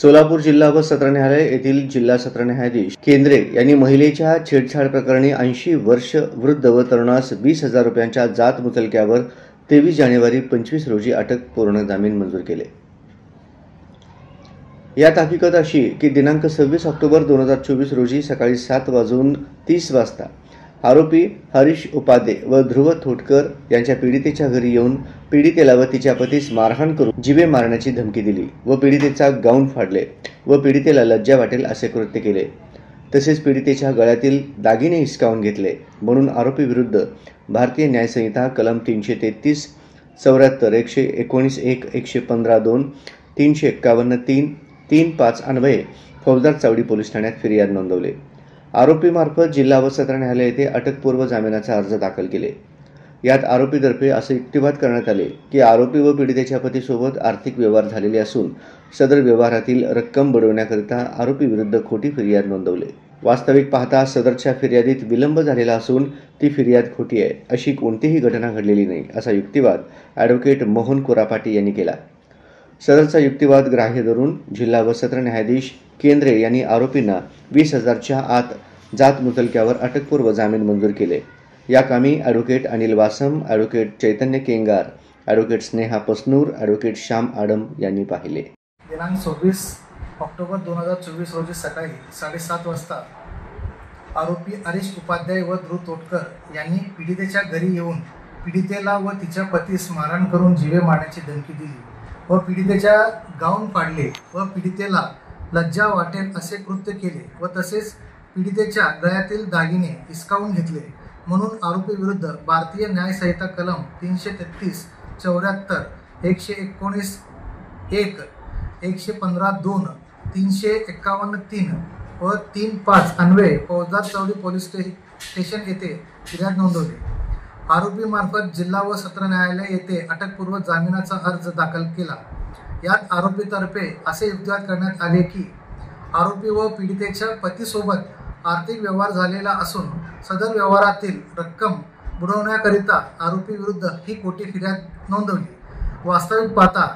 सोलापूर जिल्हा व सत्र न्यायालय येथील जिल्हा सत्र न्यायाधीश केंद्रे यांनी महिलेच्या छेडछाड प्रकरणी 80 वर्ष वृद्ध व तरुणास 20,000 रुपयांच्या जात मुचलक्यावर 23 जानेवारी 25 रोजी अटकपूर्व जामीन मंजूर केले। यात हकीकत अशी की दिनांक 26 ऑक्टोबर 2024 रोजी सकाळी 7:30 वाजता आरोपी हरीश उपाध्ये व ध्रुव थोटकर यांच्या पीडितेच्या घरी येऊन पीडितेला व तिच्या पतीस मारहाण करून जीवे मारण्याची धमकी दिली व पीडितेचा गाऊन फाडले व पीडितेला लज्जा वाटेल असे कृत्य केले। तसेच पीडितेच्या गळ्यातील दागिने हिसकावून घेतले म्हणून आरोपी विरुद्ध भारतीय न्याय संहिता कलम 333, 74, 119(1), 115(2), 351(3), 3(5) अन्वये फौजदार चावडी पोलीस ठाण्यात फिर्याद नोंदवली। आरोपीमार्फत जिल्हा व सत्र न्यायालय येथे अटकपूर्व जामिनाचा अर्ज दाखल केले। यात आरोपीतर्फे असे युक्तिवाद करण्यात आले की आरोपी व पीडितेच्या पतीसोबत आर्थिक व्यवहार झालेले असून सदर व्यवहारातील रक्कम बुडवण्याकरिता आरोपी विरुद्ध खोटी फिर्याद नोंदवले। वास्तविक पाहता सदरच्या फिर्यादीत विलंब झालेला असून ती फिर्याद खोटी आहे, अशी कोणतीही घटना घडलेली नाही असा युक्तिवाद ॲडव्होकेट मोहन कोरापाटी यांनी केला। सदरचा युक्तिवाद ग्राह्य धरून जिल्हा व सत्र न्यायाधीश केंद्रे यांनी आरोपींना 20,000च्या आत जात मुचलक्यावर अटकपूर्व जामीन मंजूर केले। या कामी ॲडव्होकेट अनिल वासम, ॲडव्होकेट चैतन्य केंगार, ॲडव्होकेट स्नेहा पसनूर, ॲडव्होकेट श्याम आडम यांनी पाहिले। दिनांक 26 ऑक्टोबर 2024 रोजी सकाळी 7:30 वाजता आरोपी हरीश उपाध्याय व ध्रुव थोटकर यांनी पीडितेच्या घरी येऊन पीडितेला व तिच्या पतीस मारहाण करून जीवे मारण्याची धमकी दिली व पीडितेच्या गाऊन फाडले व पीडितेला लज्जा वाटेल असे कृत्य केले व तसेच पीडितेच्या गळ्यातील दागिने हिसकावून घेतले म्हणून आरोपी विरुद्ध भारतीय न्याय संहिता कलम 333, 74, 119(1), 115(2), 351(3) व 3(5) अन्वये फौजदार चावडी पोलीस स्टेशन येथे फिर्याद नोंदवली। आरोपीमार्फत जिल्हा व सत्र न्यायालय येथे अटकपूर्व जामिनाचा अर्ज दाखल केला। यात आरोपीतर्फे असे युक्तिवाद करण्यात आले की आरोपी व पीडितेच्या पतीसोबत आर्थिक व्यवहार झालेला असून सदर व्यवहारातील रक्कम बुडवण्याकरिता आरोपी विरुद्ध ही खोटी फिर्याद नोंदवली। वास्तविक पाहता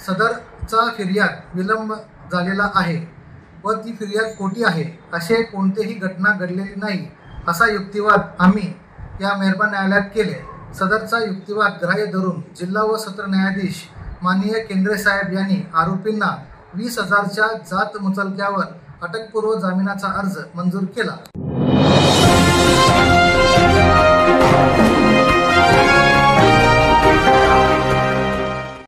सदरचा फिर्याद विलंब झालेला आहे व ती फिर्याद खोटी आहे, असे कोणतेही घटना घडलेली नाही असा युक्तिवाद आम्ही या मेहरबान न्यायालयात केले। सदरचा युक्तिवाद ग्राह्य धरून जिल्हा व सत्र न्यायाधीश माननीय केंद्रे साहेब यांनी आरोपींना 20,000च्या जात मुचलक्यावर अटकपूर्व जामिनाचा अर्ज मंजूर केला।